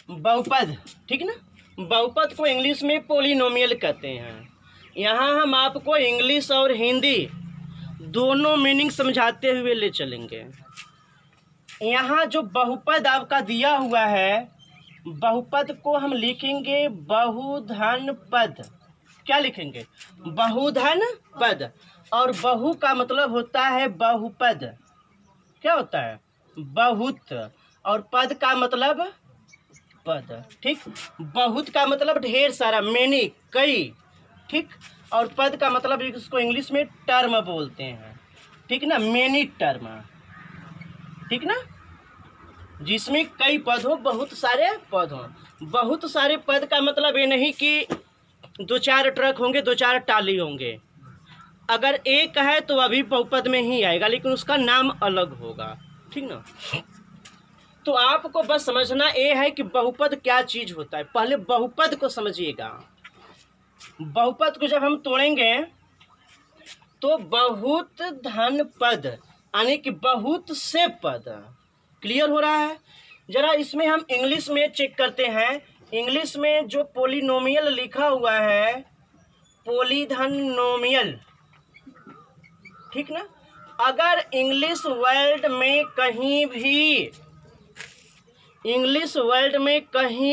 बहुपद, ठीक ना। बहुपद को इंग्लिश में पोलिनोमियल कहते हैं। यहाँ हम आपको इंग्लिश और हिंदी दोनों मीनिंग समझाते हुए ले चलेंगे। यहाँ जो बहुपद आपका दिया हुआ है, बहुपद को हम लिखेंगे बहुधन पद। क्या लिखेंगे? बहुधन पद। और बहु का मतलब होता है बहुपद। क्या होता है? बहुत। और पद का मतलब पद, ठीक। बहुत का मतलब ढेर सारा, मेनी, कई, ठीक। और पद का मतलब इसको इंग्लिश में टर्म बोलते हैं, ठीक ना, मेनी टर्म, ठीक ना, जिसमें कई पद हो, बहुत सारे पद हो। बहुत सारे पद का मतलब ये नहीं कि 2-4 ट्रक होंगे, 2-4 टाली होंगे। अगर एक है तो अभी बहुपद में ही आएगा, लेकिन उसका नाम अलग होगा, ठीक ना। तो आपको बस समझना ये है कि बहुपद क्या चीज होता है। पहले बहुपद को समझिएगा। बहुपद को जब हम तोड़ेंगे तो बहुत धन पद, यानी कि बहुत से पद। क्लियर हो रहा है? जरा इसमें हम इंग्लिश में चेक करते हैं। इंग्लिश में जो पोलिनोमियल लिखा हुआ है, पोलीधनोमियल, ठीक ना। अगर इंग्लिश वर्ल्ड में कहीं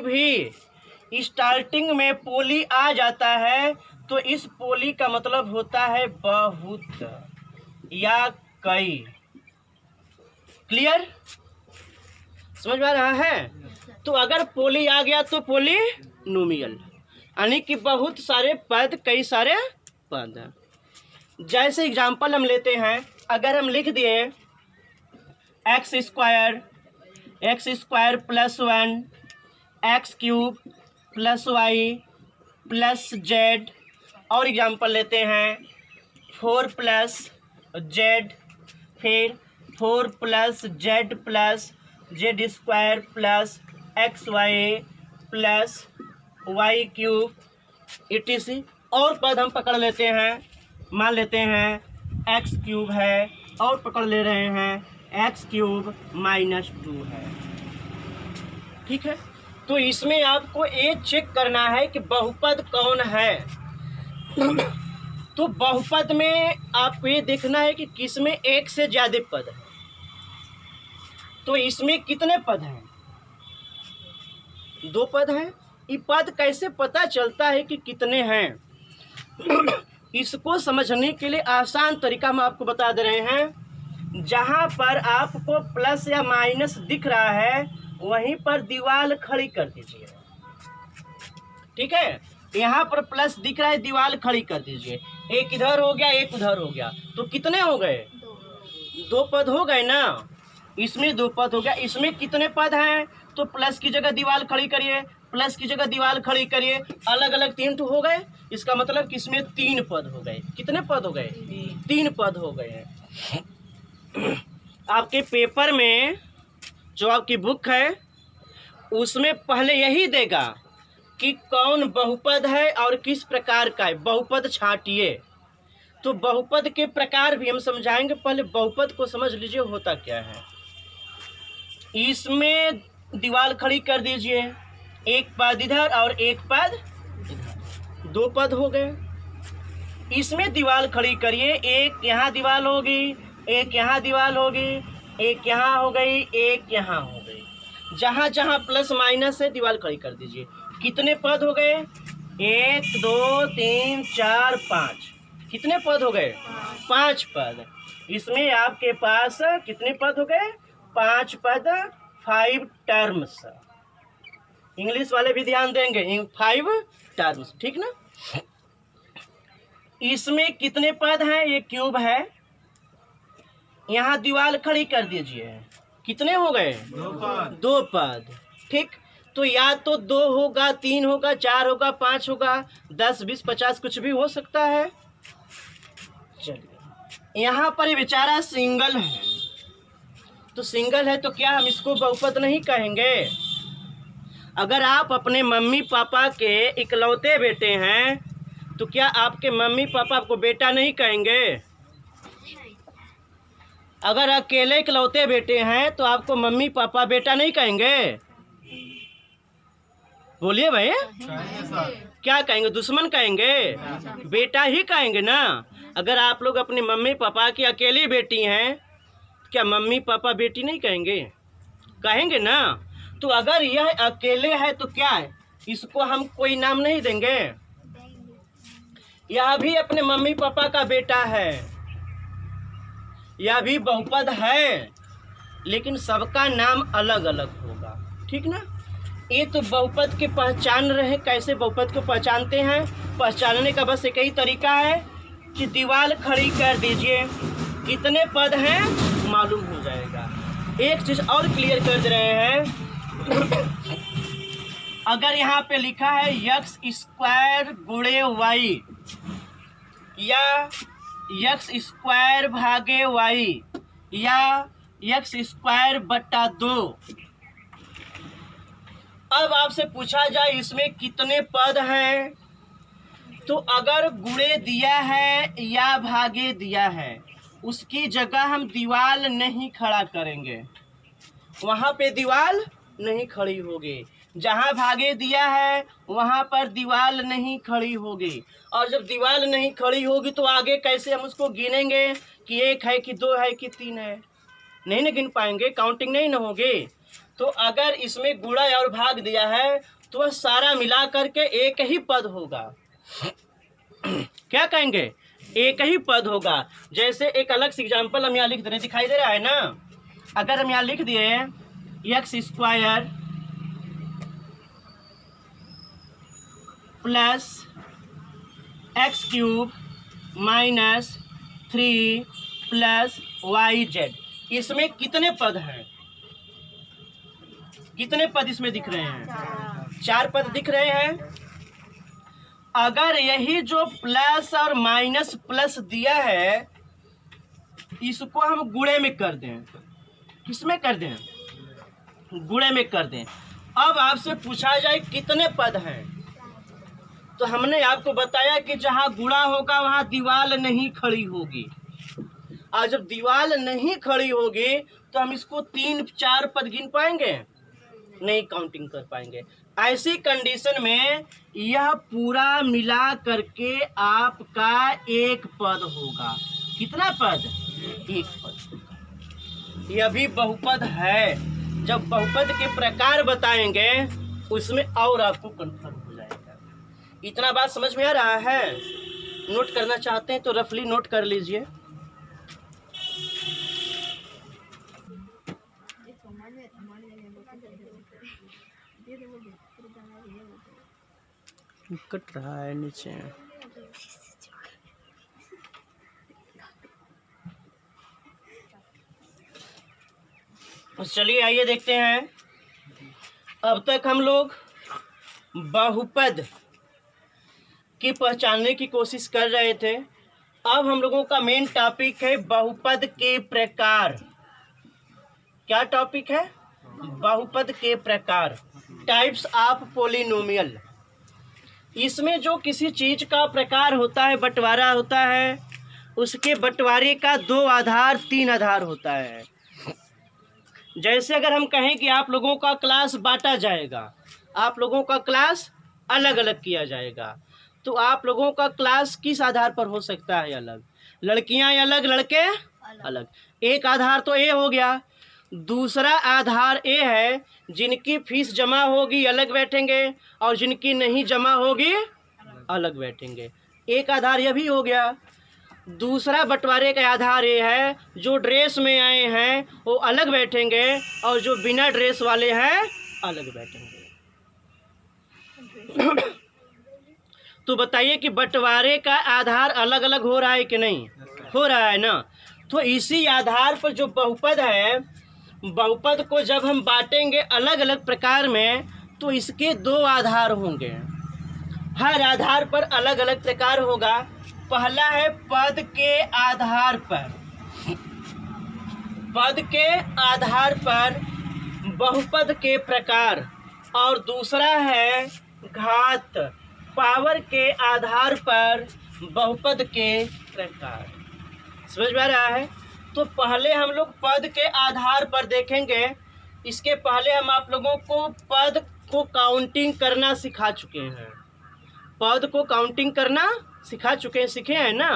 भी स्टार्टिंग में पोली आ जाता है तो इस पोली का मतलब होता है बहुत या कई। क्लियर? समझ में आ रहा है? तो अगर पोली आ गया तो पोलिनोमियल, यानी कि बहुत सारे पद, कई सारे पद। जैसे एग्जाम्पल हम लेते हैं, अगर हम लिख दिए x square + 1 x³ + y + z। और एग्जाम्पल लेते हैं 4 + z, फिर 4 + z + z² + xy + y³ etc। और पद हम पकड़ लेते हैं, मान लेते हैं x³ है, और पकड़ ले रहे हैं x³ - 2 है, ठीक है। तो इसमें आपको ये चेक करना है कि बहुपद कौन है। तो बहुपद में आपको ये देखना है कि किसमें एक से ज्यादा पद है। तो इसमें कितने पद हैं? 2 पद हैं। ये पद कैसे पता चलता है कि कितने हैं? इसको समझने के लिए आसान तरीका हम आपको बता दे रहे हैं। जहां पर आपको प्लस या माइनस दिख रहा है, वहीं पर दीवार खड़ी कर दीजिए, ठीक है। यहाँ पर प्लस दिख रहा है, दीवार खड़ी कर दीजिए। एक इधर हो गया, एक उधर हो गया, तो कितने हो गए? 2 पद हो गए ना। इसमें 2 पद हो गया। इसमें कितने पद हैं? तो प्लस की जगह दीवार खड़ी करिए, प्लस की जगह दीवार खड़ी करिए, अलग अलग 3 तो हो गए। इसका मतलब कि इसमें 3 पद हो गए। कितने पद हो गए? 3 पद हो गए हैं। आपके पेपर में जो आपकी बुक है उसमें पहले यही देगा कि कौन बहुपद है और किस प्रकार का है। बहुपद छांटिए। तो बहुपद के प्रकार भी हम समझाएंगे। पहले बहुपद को समझ लीजिए होता क्या है। इसमें दीवार खड़ी कर दीजिए, एक पद इधर और एक पद इधर, 2 पद हो गए। इसमें दीवार खड़ी करिए, एक यहाँ दीवार होगी, एक यहाँ दीवार होगी, एक यहाँ हो गई, एक यहाँ हो गई। जहाँ जहाँ प्लस माइनस है दीवार खड़ी कर दीजिए। कितने पद हो गए? 1 2 3 4 5। कितने पद हो गए? 5 पद। इसमें आपके पास कितने पद हो गए? 5 पद, 5 टर्म्स। इंग्लिश वाले भी ध्यान देंगे, 5 टर्म्स, ठीक ना। इसमें कितने पद हैं? ये क्यूब है, यहाँ दीवार खड़ी कर दीजिए। कितने हो गए? 2 पद, ठीक। तो या तो 2 होगा, 3 होगा, 4 होगा, 5 होगा, 10 20 50 कुछ भी हो सकता है। चलिए, यहाँ पर ये बेचारा सिंगल है, तो सिंगल है तो क्या हम इसको बहुपद नहीं कहेंगे? अगर आप अपने मम्मी पापा के इकलौते बेटे हैं तो क्या आपके मम्मी पापा आपको बेटा नहीं कहेंगे? अगर अकेले इकलौते बेटे हैं तो आपको मम्मी पापा बेटा नहीं कहेंगे? बोलिए भाई, कहेंगे सर। क्या कहेंगे? दुश्मन कहेंगे? बेटा ही कहेंगे ना। अगर आप लोग अपनी मम्मी पापा की अकेली बेटी हैं, क्या मम्मी पापा बेटी नहीं कहेंगे? कहेंगे ना। तो अगर यह अकेले है तो क्या है, इसको हम कोई नाम नहीं देंगे? यह भी अपने मम्मी पापा का बेटा है, यह भी बहुपद है, लेकिन सबका नाम अलग अलग होगा। ठीक ना। ये तो बहुपद के पहचान रहे। कैसे बहुपद को पहचानते हैं? पहचानने का बस एक ही तरीका है कि दीवार खड़ी कर दीजिए, कितने पद हैं मालूम हो जाएगा। एक चीज और क्लियर कर दे रहे हैं। अगर यहाँ पे लिखा है यक्स स्क्वायर गुणे वाई या यक्स स्क्वायर भागे वाई या यक्स स्क्वायर बटा 2, अब आपसे पूछा जाए इसमें कितने पद हैं, तो अगर गुणे दिया है या भागे दिया है, उसकी जगह हम दीवार नहीं खड़ा करेंगे, वहाँ पे दीवार नहीं खड़ी होगी। जहाँ भागे दिया है वहाँ पर दीवार नहीं खड़ी होगी। और जब दीवार नहीं खड़ी होगी तो आगे कैसे हम उसको गिनेंगे कि 1 है कि 2 है कि 3 है? नहीं ना गिन पाएंगे, काउंटिंग नहीं ना होगी। तो अगर इसमें गुणा और भाग दिया है तो वह सारा मिला करके एक ही पद होगा। क्या कहेंगे? एक ही पद होगा। जैसे एक अलग से एग्जाम्पल हम यहाँ लिख दे रहे, दिखाई दे रहा है ना। अगर हम यहाँ लिख दिए x square plus x cube minus 3 plus y z, इसमें कितने पद हैं? कितने पद इसमें दिख रहे हैं? 4 पद दिख रहे हैं। अगर यही जो प्लस और माइनस प्लस दिया है इसको हम गुणे में कर दें, किसमें कर दें? गुणे में कर दें। अब आपसे पूछा जाए कितने पद हैं, तो हमने आपको बताया कि जहां गुणा होगा वहां दीवार नहीं खड़ी होगी। और जब दीवार नहीं खड़ी होगी तो हम इसको 3-4 पद गिन पाएंगे? नहीं काउंटिंग कर पाएंगे। ऐसी कंडीशन में यह पूरा मिला करके आपका 1 पद होगा। कितना पद? 1 पद। यह भी बहुपद है। जब बहुपद के प्रकार बताएंगे उसमें और आपको कंफर्म हो जाएगा। इतना बात समझ में आ रहा है? नोट करना चाहते हैं तो रफली नोट कर लीजिए। कट रहा है नीचे। चलिए आइए देखते हैं। अब तक हम लोग बहुपद की पहचानने की कोशिश कर रहे थे। अब हम लोगों का मेन टॉपिक है बहुपद के प्रकार। क्या टॉपिक है? बहुपद के प्रकार, टाइप्स ऑफ पॉलिनोमियल। इसमें जो किसी चीज का प्रकार होता है, बंटवारा होता है, उसके बंटवारे का 2 आधार 3 आधार होता है। जैसे अगर हम कहें कि आप लोगों का क्लास बांटा जाएगा, आप लोगों का क्लास अलग अलग किया जाएगा, तो आप लोगों का क्लास किस आधार पर हो सकता है अलग? लड़कियां अलग, लड़के अलग। एक आधार तो ए हो गया। दूसरा आधार ए है, जिनकी फीस जमा होगी अलग बैठेंगे और जिनकी नहीं जमा होगी अलग बैठेंगे। एक आधार यह भी हो गया। दूसरा बंटवारे का आधार ये है, जो ड्रेस में आए हैं वो अलग बैठेंगे और जो बिना ड्रेस वाले हैं अलग बैठेंगे। तो बताइए कि बंटवारे का आधार अलग अलग हो रहा है कि नहीं? हो रहा है ना। तो इसी आधार पर जो बहुपद है, बहुपद को जब हम बांटेंगे अलग अलग प्रकार में तो इसके 2 आधार होंगे। हर आधार पर अलग अलग प्रकार होगा। पहला है पद के आधार पर, पद के आधार पर बहुपद के प्रकार, और दूसरा है घात, पावर के आधार पर बहुपद के प्रकार। समझ में आ रहा है? तो पहले हम लोग पद के आधार पर देखेंगे। इसके पहले हम आप लोगों को पद को काउंटिंग करना सिखा चुके हैं, पद को काउंटिंग करना सिखा चुके हैं, सीखे हैं ना।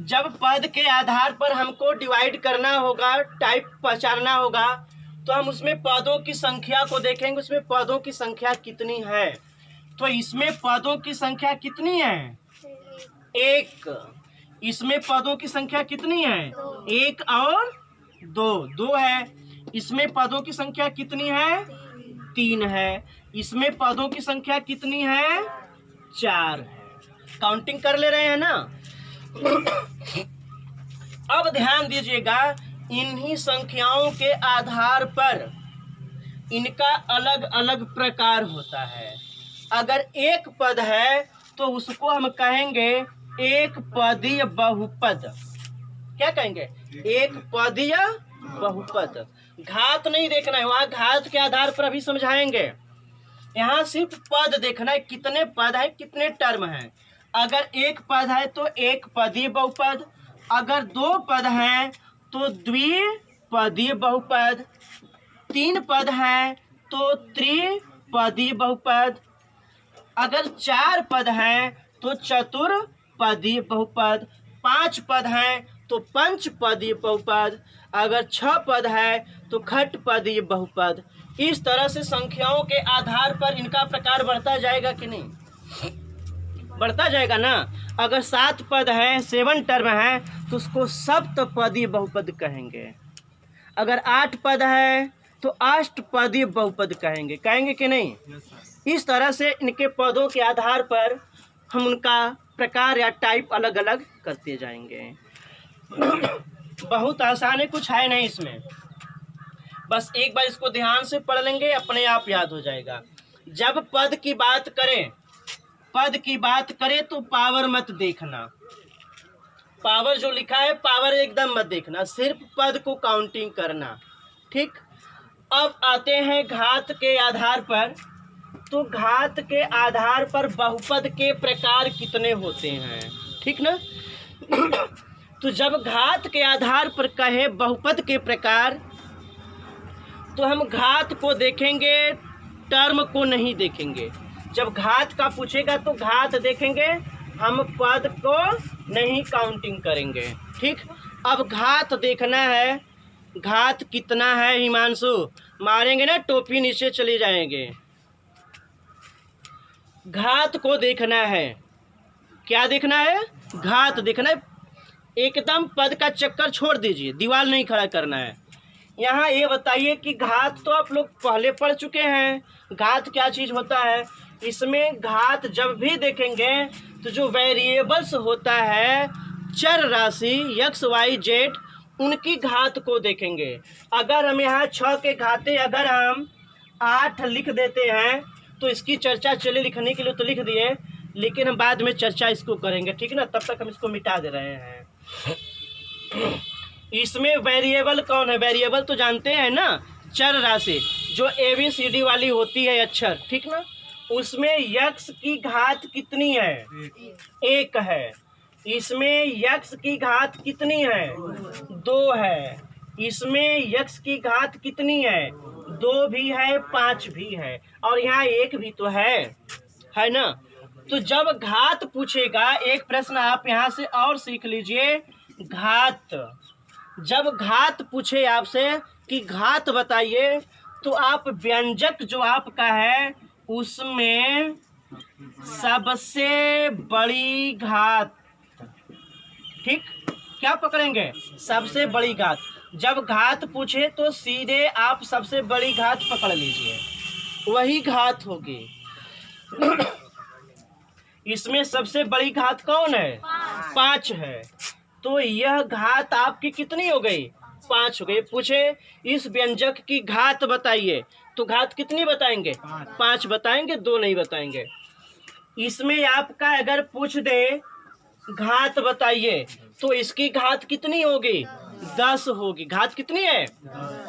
जब पद के आधार पर हमको डिवाइड करना होगा, टाइप पहचानना होगा, तो हम उसमें पदों की संख्या को देखेंगे, उसमें पदों की संख्या कितनी है। तो इसमें पदों की संख्या कितनी है? 1। इसमें पदों की संख्या कितनी है? 1 और 2 है। इसमें पदों की संख्या कितनी है? 3 है। इसमें पदों की संख्या कितनी है? 4 है। काउंटिंग कर ले रहे हैं ना। अब ध्यान दीजिएगा, इन्हीं संख्याओं के आधार पर इनका अलग अलग प्रकार होता है। अगर एक पद है तो उसको हम कहेंगे एक पदीय बहुपद। क्या कहेंगे? एक पदीय बहुपद। घात नहीं देखना है, वहां घात के आधार पर अभी समझाएंगे। यहाँ सिर्फ पद देखना है, कितने पद है, कितने टर्म है। अगर एक पद है तो एक पदीय बहुपद, अगर 2 पद हैं तो द्विपदीय बहुपद, 3 पद हैं तो त्रिपदीय बहुपद, अगर 4 पद हैं तो चतुर्पदीय बहुपद, 5 पद हैं तो पंचपदीय बहुपद, अगर 6 पद है तो खटपदीय बहुपद। इस तरह से संख्याओं के आधार पर इनका प्रकार बढ़ता जाएगा कि नहीं? बढ़ता जाएगा ना। अगर 7 पद है, 7 टर्म है, तो उसको सप्तपदीय बहुपद कहेंगे। अगर 8 पद है तो अष्टपदीय बहुपद कहेंगे। कहेंगे कि नहीं? इस तरह से इनके पदों के आधार पर हम उनका प्रकार या टाइप अलग अलग करते जाएंगे। बहुत आसान है, कुछ है नहीं इसमें। बस एक बार इसको ध्यान से पढ़ लेंगे, अपने आप याद हो जाएगा। जब पद की बात करें, पद की बात करें तो पावर मत देखना। पावर जो लिखा है, पावर एकदम मत देखना, सिर्फ पद को काउंटिंग करना। ठीक। अब आते हैं घात के आधार पर। तो घात के आधार पर बहुपद के प्रकार कितने होते हैं? ठीक ना। तो जब घात के आधार पर कहे बहुपद के प्रकार, तो हम घात को देखेंगे, टर्म को नहीं देखेंगे। जब घात का पूछेगा तो घात देखेंगे, हम पद को नहीं काउंटिंग करेंगे। ठीक। अब घात देखना है, घात कितना है हिमांशु? मारेंगे ना टोपी नीचे चले जाएंगे। घात को देखना है। क्या देखना है? घात देखना है। एकदम पद का चक्कर छोड़ दीजिए, दीवार नहीं खड़ा करना है। यहाँ ये बताइए कि घात तो आप लोग पहले पढ़ चुके हैं। घात क्या चीज़ होता है? इसमें घात जब भी देखेंगे तो जो वेरिएबल्स होता है, चर राशि x y z, उनकी घात को देखेंगे। अगर हम यहाँ 6 के घाते अगर हम 8 लिख देते हैं तो इसकी चर्चा चले लिखने के लिए तो लिख दिए, लेकिन हम बाद में चर्चा इसको करेंगे। ठीक ना। तब तक हम इसको मिटा दे रहे हैं। इसमें वेरिएबल कौन है? वेरिएबल तो जानते हैं ना, चर राशि जो ABCD वाली होती है अक्षर। ठीक ना। उसमें x की घात कितनी है? 1 है। इसमें x की घात कितनी है? 2 है। इसमें x की घात कितनी है? 2 भी है, 5 भी है, और यहाँ 1 भी तो है ना। तो जब घात पूछेगा, एक प्रश्न आप यहाँ से और सीख लीजिए। घात, जब घात पूछे आपसे कि घात बताइए, तो आप व्यंजक जो आपका है उसमें सबसे बड़ी घात, ठीक, क्या पकड़ेंगे? सबसे बड़ी घात। जब घात पूछे तो सीधे आप सबसे बड़ी घात पकड़ लीजिए, वही घात होगी। इसमें सबसे बड़ी घात कौन है? 5 है। तो यह घात आपकी कितनी हो गई? 5 हो गई। पूछे इस व्यंजक की घात बताइए, तो घात कितनी बताएंगे? 5 बताएंगे, 2 नहीं बताएंगे। इसमें आपका अगर पूछ दे घात बताइए, तो इसकी घात कितनी होगी? 10 होगी। घात कितनी है?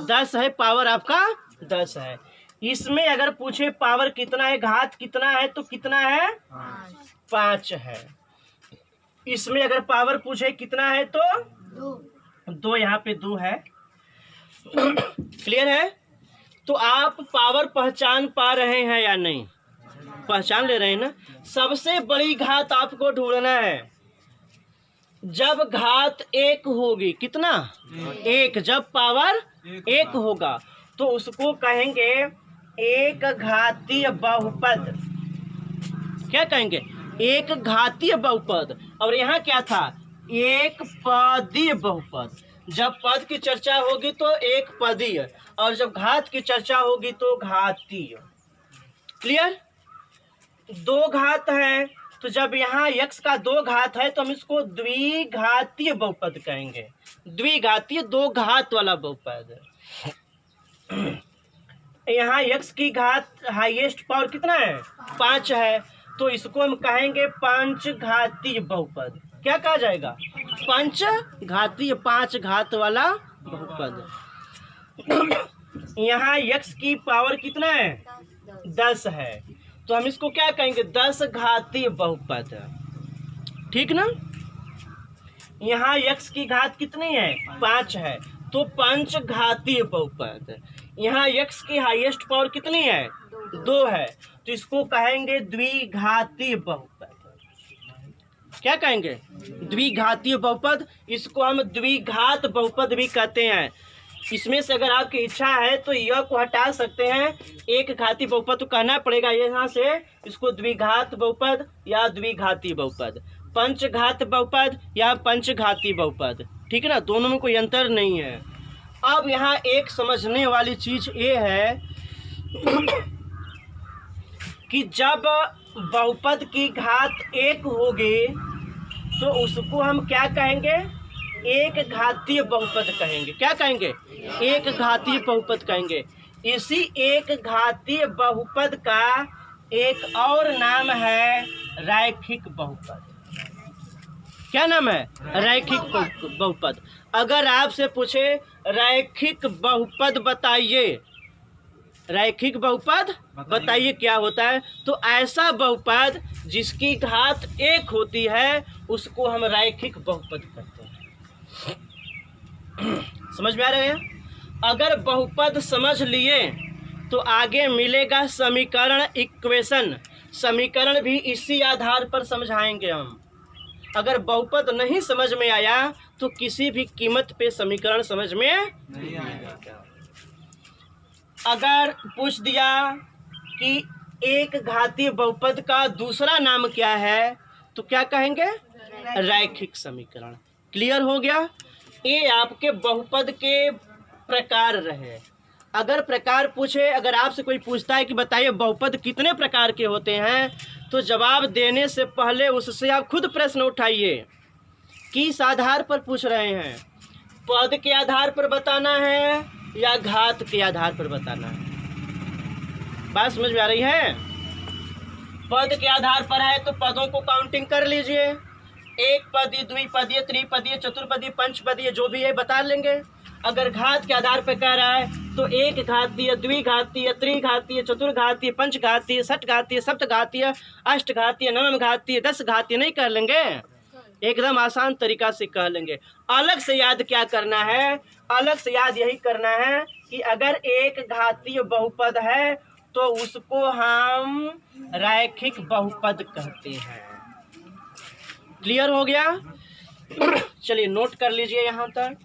10 है। पावर आपका 10 है। इसमें अगर पूछे पावर कितना है, घात कितना है, तो कितना है? 5 है। इसमें अगर पावर पूछे कितना है तो 2, यहाँ पे 2 है। क्लियर है? तो आप पावर पहचान पा रहे हैं या नहीं? पहचान ले रहे हैं ना। सबसे बड़ी घात आपको ढूंढना है। जब घात 1 होगी, कितना? 1। जब पावर 1 होगा तो उसको कहेंगे एक घातीय बहुपद। क्या कहेंगे? एक घातीय बहुपद। और यहाँ क्या था? एक पदीय बहुपद। जब पद की चर्चा होगी तो एक पदीय, और जब घात की चर्चा होगी तो घातीय। क्लियर? 2 घात है, तो जब यहाँ x का 2 घात है तो हम इसको द्विघातीय बहुपद कहेंगे। द्विघातीय 2 घात वाला बहुपद। यहाँ x की घात हाईएस्ट पावर कितना है? 5 है, तो इसको हम कहेंगे पंचघातीय बहुपद। क्या कहा जाएगा? पंचघातीय, 5 घात वाला बहुपद। यहाँ x की पावर कितना है? 10 है, तो हम इसको क्या कहेंगे? 10 घातीय बहुपद। ठीक ना? यहाँ x की घात कितनी है? 5 है, तो पंचघातीय बहुपद। यहाँ x की हाईएस्ट पावर कितनी है? 2 है, तो इसको कहेंगे द्विघातीय बहुपद। क्या कहेंगे? द्विघातीय बहुपद। इसको हम द्विघात बहुपद भी कहते हैं। इसमें से अगर आपकी इच्छा है तो यह को हटा सकते हैं, एक घातीय बहुपद तो कहना पड़ेगा यहाँ से। इसको द्विघात बहुपद या द्विघातीय बहुपद, पंचघात बहुपद या पंचघातीय बहुपद। ठीक है ना? दोनों में कोई अंतर नहीं है। अब यहाँ एक समझने वाली चीज ये है कि जब बहुपद की घात 1 होगी तो उसको हम क्या कहेंगे? एक घातीय बहुपद कहेंगे। क्या कहेंगे? एक घातीय बहुपद कहेंगे। इसी एक घातीय बहुपद का एक और नाम है रैखिक बहुपद। क्या नाम है? रैखिक बहुपद। अगर आपसे पूछे रैखिक बहुपद बताइए, रैखिक बहुपद बताइए क्या होता है, तो ऐसा बहुपद जिसकी घात 1 होती है उसको हम रैखिक बहुपद कहते हैं। समझ में आ रहा है? अगर बहुपद समझ लिए तो आगे मिलेगा समीकरण, इक्वेशन। समीकरण भी इसी आधार पर समझाएंगे हम। अगर बहुपद नहीं समझ में आया तो किसी भी कीमत पे समीकरण समझ में नहीं आएगा। अगर पूछ दिया कि एक घातीय बहुपद का दूसरा नाम क्या है तो क्या कहेंगे? रैखिक समीकरण। क्लियर हो गया? ये आपके बहुपद के प्रकार रहे। अगर प्रकार पूछे, अगर आपसे कोई पूछता है कि बताइए बहुपद कितने प्रकार के होते हैं, तो जवाब देने से पहले उससे आप खुद प्रश्न उठाइए। किस आधार पर पूछ रहे हैं? पद के आधार पर बताना है या घात के आधार पर बताना है? बात समझ में आ रही है? पद के आधार पर है तो पदों को काउंटिंग कर लीजिए। एक पदीय, द्विपदीय, त्रिपदीय, चतुर्पदीय, पंचपदीय जो भी है बता लेंगे। अगर घात के आधार पर कह रहा है तो एक घातीय, द्विघातीय, त्रिघातीय, चतुर्घातीय, पंचघातीय, षटघातीय, सप्तघातीय, अष्टघातीय, नवमघातीय, 10 घातीय नहीं कर लेंगे? एकदम आसान तरीका से कह लेंगे। अलग से याद क्या करना है? अलग से याद यही करना है कि अगर एक घातीय बहुपद है तो उसको हम रैखिक बहुपद कहते हैं। क्लियर हो गया? चलिए नोट कर लीजिए यहाँ तक।